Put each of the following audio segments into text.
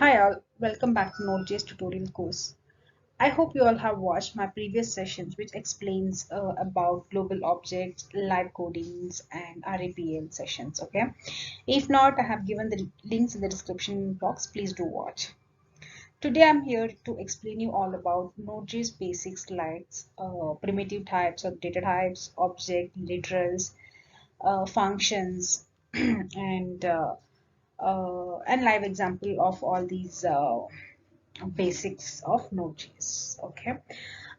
Hi all, welcome back to Node.js tutorial course. I hope you all have watched my previous sessions which explains about global objects, live codings and RAPL sessions, okay? If not, I have given the links in the description box, please do watch. Today I'm here to explain you all about Node.js basics like primitive types or data types, object, literals, functions, and live example of all these basics of Node.js. Okay,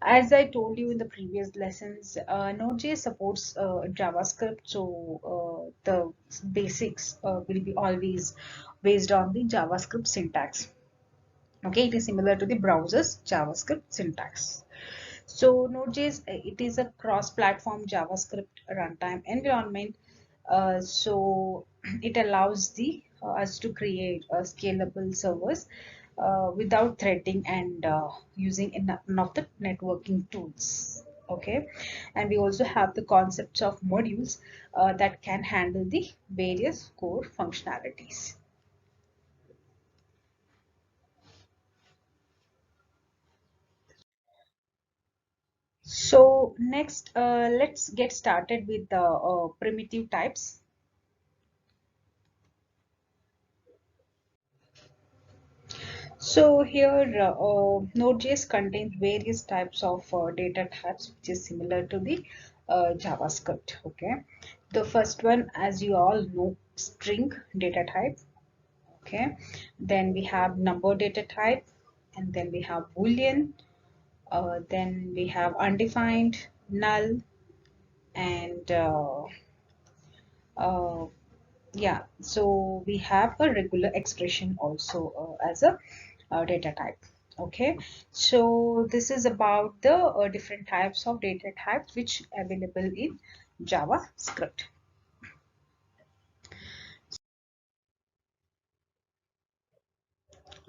as I told you in the previous lessons, Node.js supports JavaScript, so the basics will be always based on the JavaScript syntax. Okay, it is similar to the browser's JavaScript syntax. So Node.js, it is a cross-platform JavaScript runtime environment. So it allows the us to create scalable servers without threading and using none of the networking tools. Okay, and we also have the concepts of modules that can handle the various core functionalities. So next, let's get started with the primitive types. So here, Node.js contains various types of data types, which is similar to the JavaScript. Okay, the first one, as you all know, string data type. Okay, then we have number data type, and then we have Boolean. Then we have undefined, null, and uh, yeah. So we have a regular expression also as a data type. Okay, so this is about the different types of data types which available in JavaScript.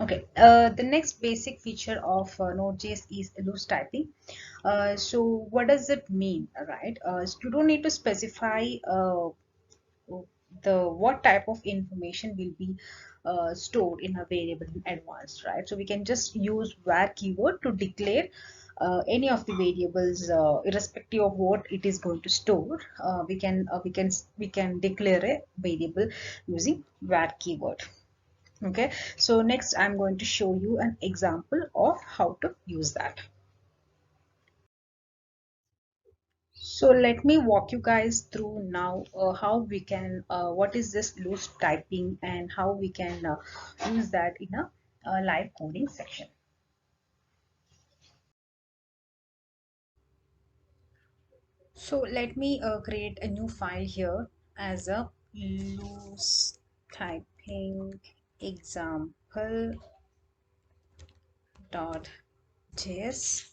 Okay, the next basic feature of Node.js is loose typing. So what does it mean, right? So you don't need to specify the what type of information will be stored in a variable in advance, right? So we can just use var keyword to declare any of the variables, irrespective of what it is going to store. We can declare a variable using var keyword. Okay, so next I'm going to show you an example of how to use that. So let me walk you guys through now how we can, what is this loose typing and how we can use that in a live coding section. So let me create a new file here as a loose typing example dot js.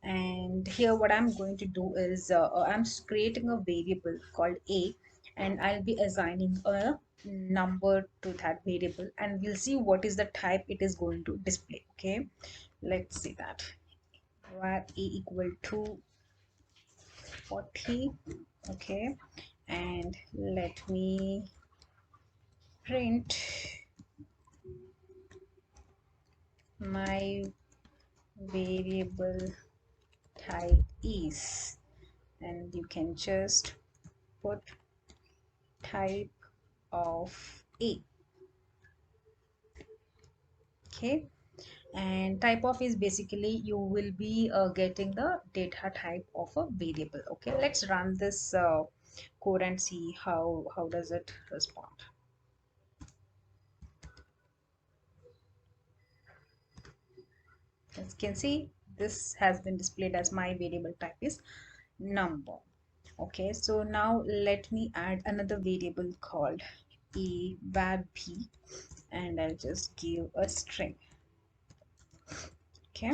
And here what I'm going to do is I'm creating a variable called a, and I'll be assigning a number to that variable, and we'll see what is the type it is going to display. Okay, let's see that. Var a equal to 40. Okay, and let me print my variable type is, and you can just put type of a. Okay, and type of is basically you will be getting the data type of a variable. Okay, let's run this code and see how does it respond. As you can see, this has been displayed as my variable type is number. Okay, so now let me add another variable called a var b, and I'll just give a string. Okay,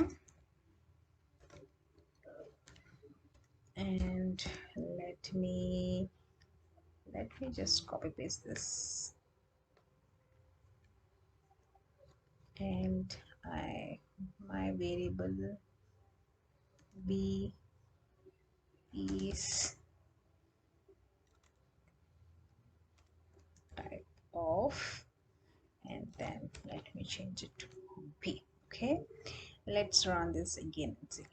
and let me just copy paste this, and I my variable b is type of, and then let me change it to B. Okay, let's run this again and see.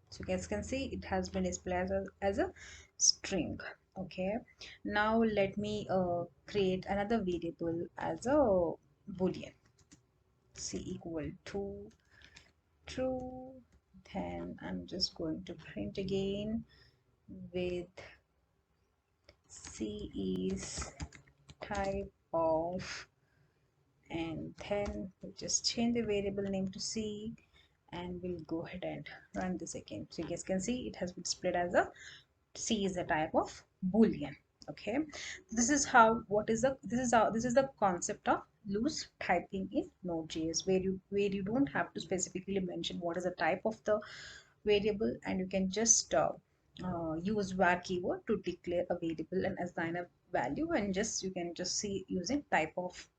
So you guys can see it has been displayed as a string. Okay, now let me create another variable as a boolean. C equal to true. Then I'm just going to print again with C is type of, and then we'll just change the variable name to C, and we'll go ahead and run this again. So you guys can see it has been displayed as a C is a type of boolean. Okay, this is how this is the concept of loose typing in Node.js, where you don't have to specifically mention what is the type of the variable, and you can just use var keyword to declare a variable and assign a value, and just you can just see using type of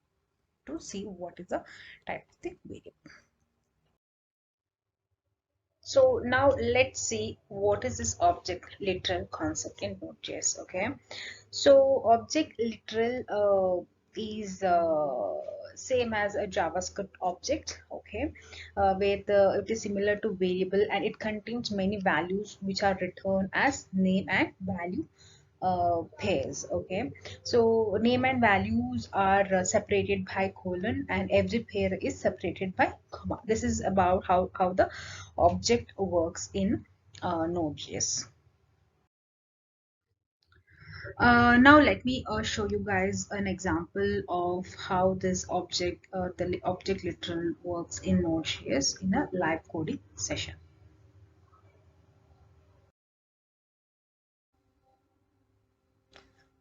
to see what is the type of the variable. So now let's see what is this object literal concept in Node.js. Okay, so object literal is same as a JavaScript object. Okay, where it is similar to variable, and it contains many values which are returned as name and value pairs. Okay, so name and values are separated by colon, and every pair is separated by comma. This is about how the object works in Node.js. Now let me show you guys an example of how this the object literal works in Node.js in a live coding session.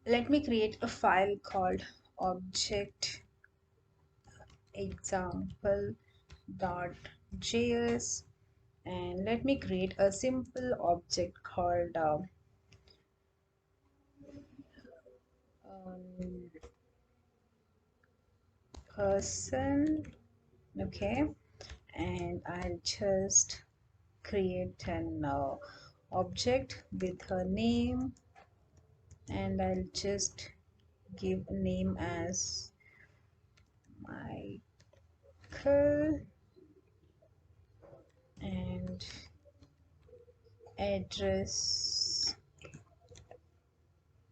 Let me create a file called object example.js, and let me create a simple object called um, person. Okay, and I'll just create an object with her name, and I'll just give a name as Michael, and address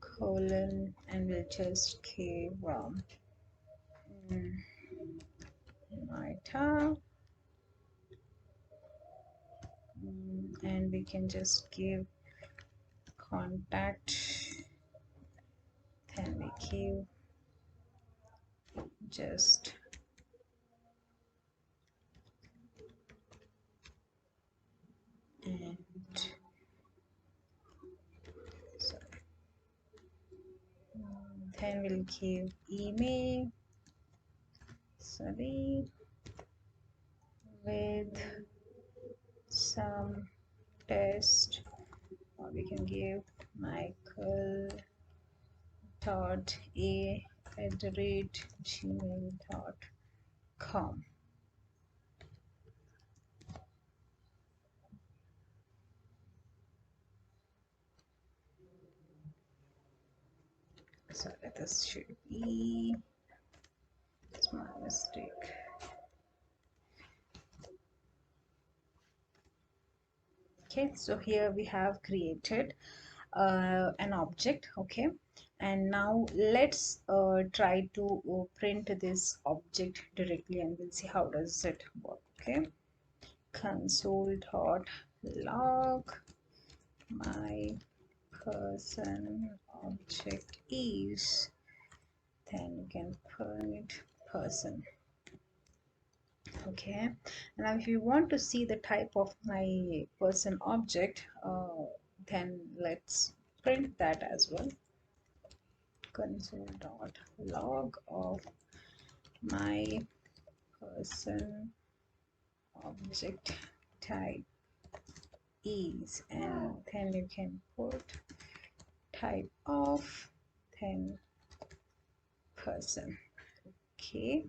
colon, and we'll just give my town, and we can just give contact, then we give just and sorry, then we'll give email, sorry, with some test, or we can give Michael dot a @gmail.com. Sorry, this should be, it's my mistake. Okay, so here we have created an object. Okay, and now let's try to print this object directly, and we'll see how does it work. Okay, console.log my person object is, then you can print person. Okay, now if you want to see the type of my person object, then let's print that as well. Console.log of my person object type is, and then you can put type of, then person. Okay,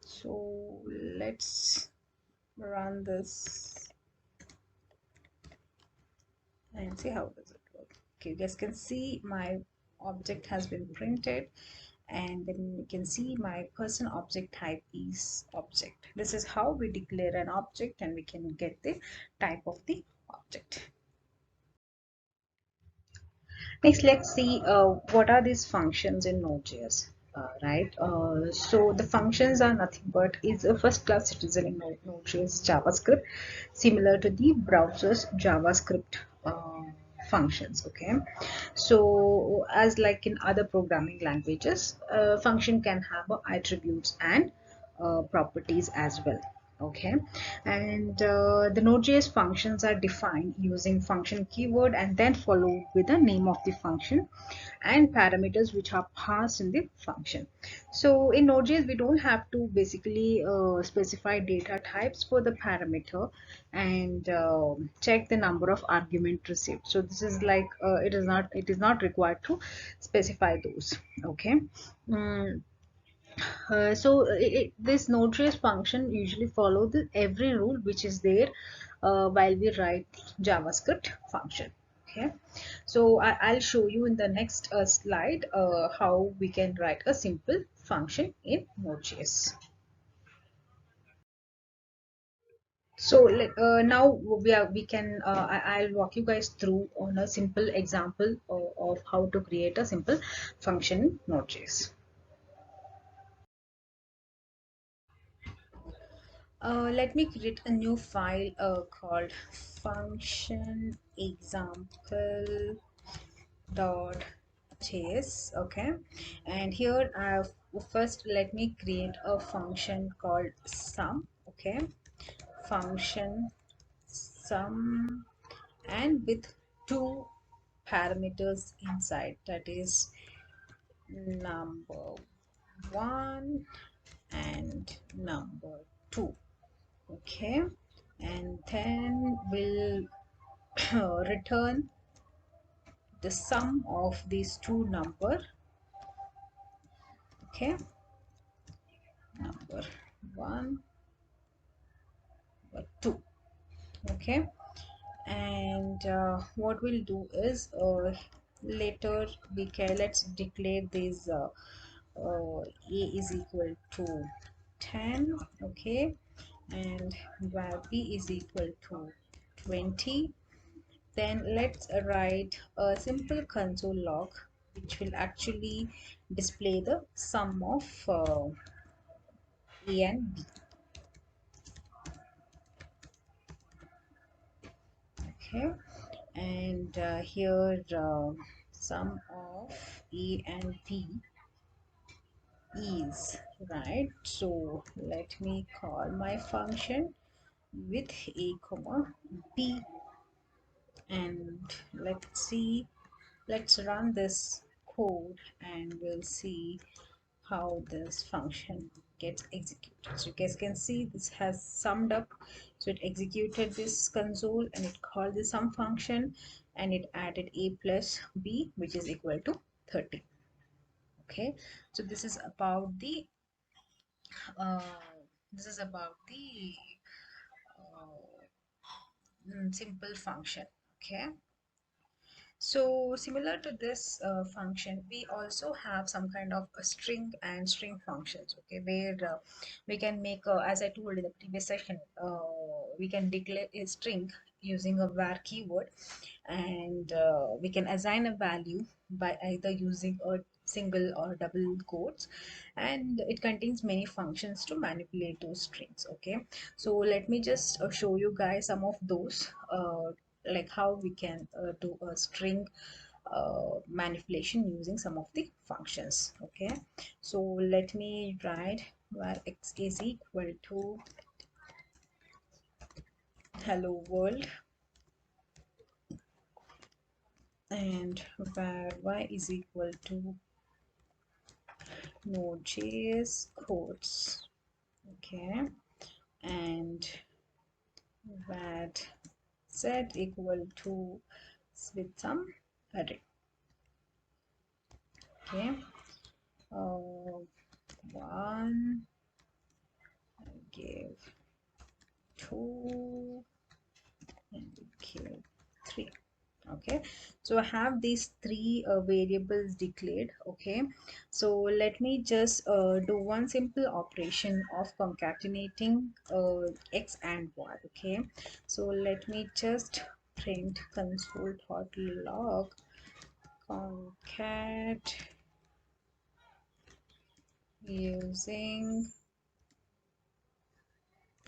so let's run this and see how does it work. Okay, you guys can see my object has been printed, and then you can see my person object type is object. This is how we declare an object and we can get the type of the object. Next, let's see what are these functions in Node.js. Right, so the functions are nothing but is a first class citizen in Node.js JavaScript, similar to the browser's JavaScript functions. Okay, so as like in other programming languages, function can have attributes and properties as well. Okay, and the Node.js functions are defined using function keyword and then followed with the name of the function and parameters which are passed in the function. So in Node.js we don't have to basically specify data types for the parameter and check the number of argument received. So this is like it is not required to specify those. Okay. Mm, this Node.js function usually follow the every rule which is there while we write JavaScript function. Okay, so I'll show you in the next slide how we can write a simple function in Node.js. So now I'll walk you guys through on a simple example of how to create a simple function in Node.js. Let me create a new file called function example.js. Okay, and here first let me create a function called sum. Okay, function sum, and with two parameters inside, that is number one and number two. Okay, and then we'll return the sum of these two number. Okay, number one, number two. Okay, and what we'll do is later let's declare this a is equal to 10. Okay, and where b is equal to 20. Then let's write a simple console log which will actually display the sum of A and B. Okay, and here sum of A and B is right. So let me call my function with A comma B, and let's run this code and we'll see how this function gets executed. So you guys can see this has summed up. So it executed this console and it called the sum function and it added a plus b, which is equal to 30. Okay, so uh, this is about the simple function. Okay, so similar to this function, we also have some kind of a string and string functions. Okay, where we can make, as I told in the previous session, we can declare a string using a var keyword, and we can assign a value by either using a single or double quotes, and it contains many functions to manipulate those strings. Okay, so let me just show you guys some of those like how we can do a string manipulation using some of the functions. Okay, so let me write var x is equal to hello world, and var y is equal to Node.js codes. Okay, and var z equal to with some array. Okay, one, give two, and give three. Okay, so I have these three variables declared. Okay, so let me just do one simple operation of concatenating x and y. Okay, so let me just print console.log concat using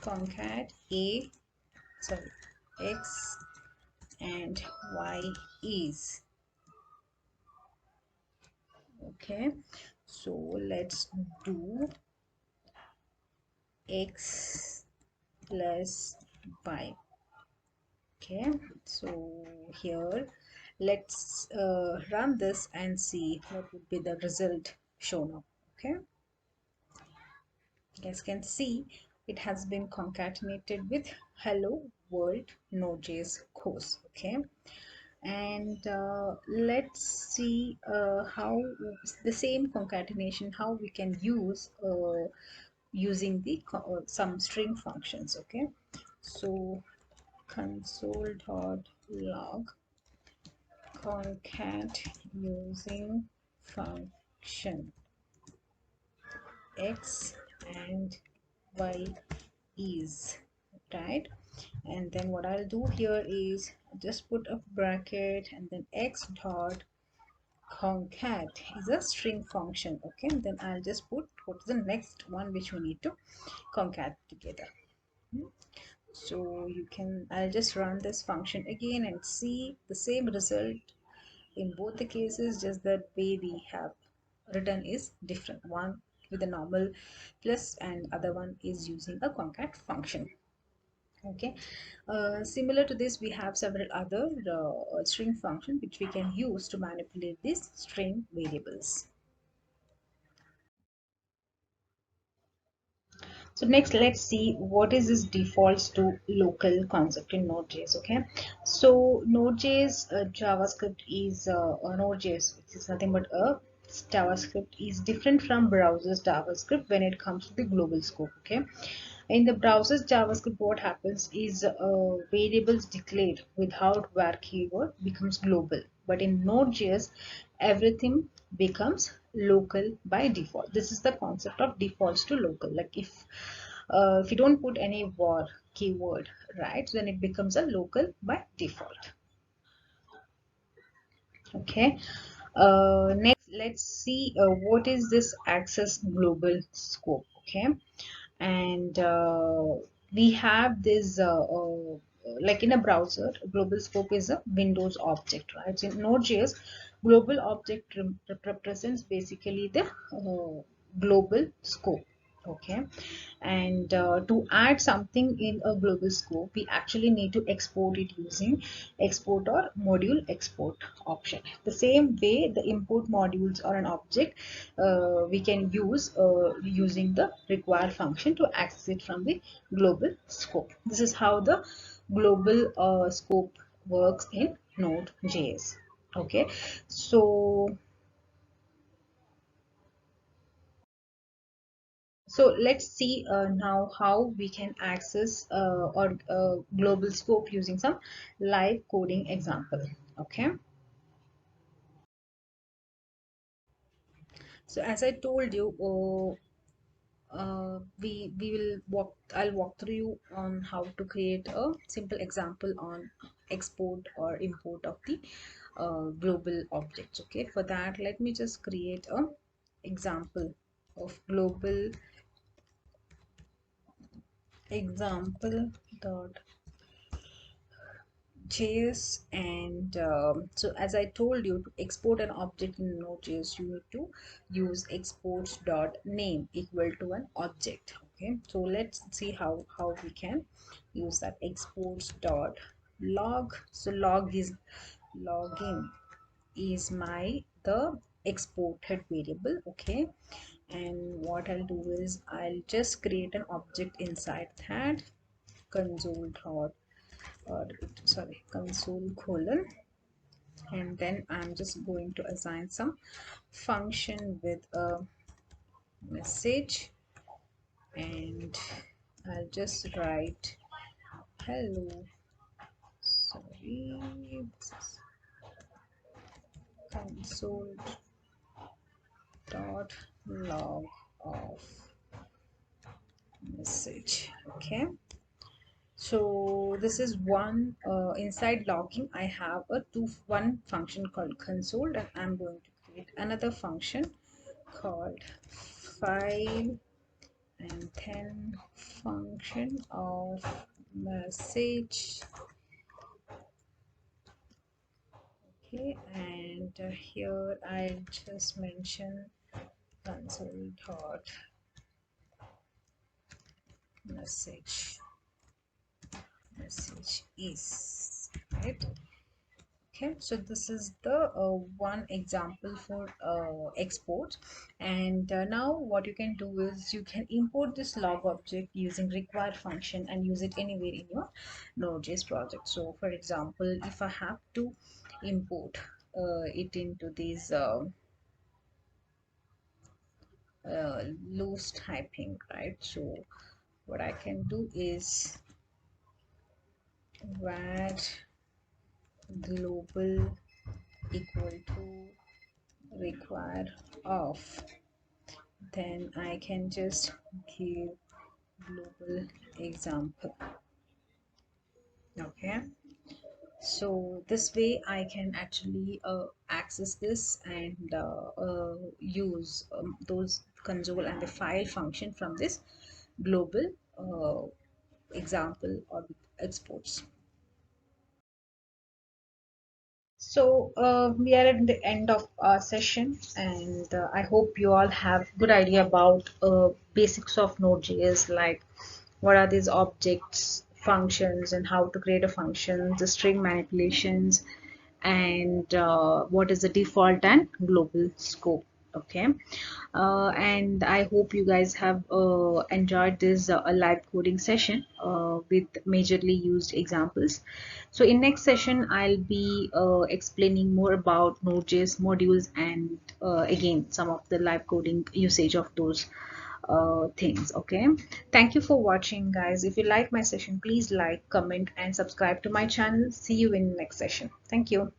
concat sorry x and y is. Okay, so let's do x plus y. Okay, so here let's run this and see what would be the result shown up. Okay, you guys can see it has been concatenated with hello world Node.js course. Okay, and let's see how the same concatenation how we can use using the some string functions. Okay, so console.log concat using function x and y is, right? And then what I'll do here is just put a bracket and then x dot concat is a string function. Okay, and then I'll just put what's the next one which we need to concat together. So you can, I'll just run this function again and see the same result in both the cases, just that way we have written is different. One with a normal plus and other one is using a concat function. Okay, similar to this we have several other string functions which we can use to manipulate these string variables. So next, let's see what is this defaults to local concept in Node.js. Okay, so Node.js JavaScript is Node.js, which is nothing but a JavaScript, is different from browser's JavaScript when it comes to the global scope. Okay, in the browser's JavaScript, what happens is variables declared without var keyword becomes global, but in Node.js, everything becomes local by default. This is the concept of defaults to local. Like if you don't put any var keyword, right, then it becomes a local by default. Okay, next let's see what is this access global scope. Okay, and we have this like in a browser, global scope is a Windows object, right? So in Node.js, global object represents basically the global scope. Okay, and to add something in a global scope, we actually need to export it using export or module export option. The same way the import modules or an object we can use using the require function to access it from the global scope. This is how the global scope works in Node.js. Okay, so let's see now how we can access or global scope using some live coding example. Okay, so as I told you, we will walk, I'll walk through you on how to create a simple example on export or import of the global objects. Okay, for that let me just create a example of global example dot JS. And so as I told you, to export an object in Node.js, you need to use exports dot name equal to an object. Okay, so let's see how we can use that exports dot log. So login is my the exported variable. Okay, and what I'll do is I'll just create an object inside that console dot or sorry console colon, and then I'm just going to assign some function with a message, and I'll just write hello, sorry, console dot log of message. Okay, so this is one inside logging. I have a one function called console, and I'm going to create another function called file, and then function of message. Okay, and here I'll just mention console dot message is, right. Okay, so this is the one example for export. And now what you can do is you can import this log object using require function and use it anywhere in your Node.js project. So for example, if I have to import it into these loose typing, right? So what I can do is var global equal to require of, then I can just give global example. Okay, so this way I can actually access this and use those console and the file function from this global example or exports. So we are at the end of our session, and I hope you all have good idea about basics of Node.js, like what are these objects, functions, and how to create a function, the string manipulations, and what is the default and global scope. Okay, and I hope you guys have enjoyed this live coding session with majorly used examples. So in next session I'll be explaining more about Node.js modules and again some of the live coding usage of those things. Okay, thank you for watching, guys. If you like my session, please like, comment, and subscribe to my channel. See you in next session. Thank you.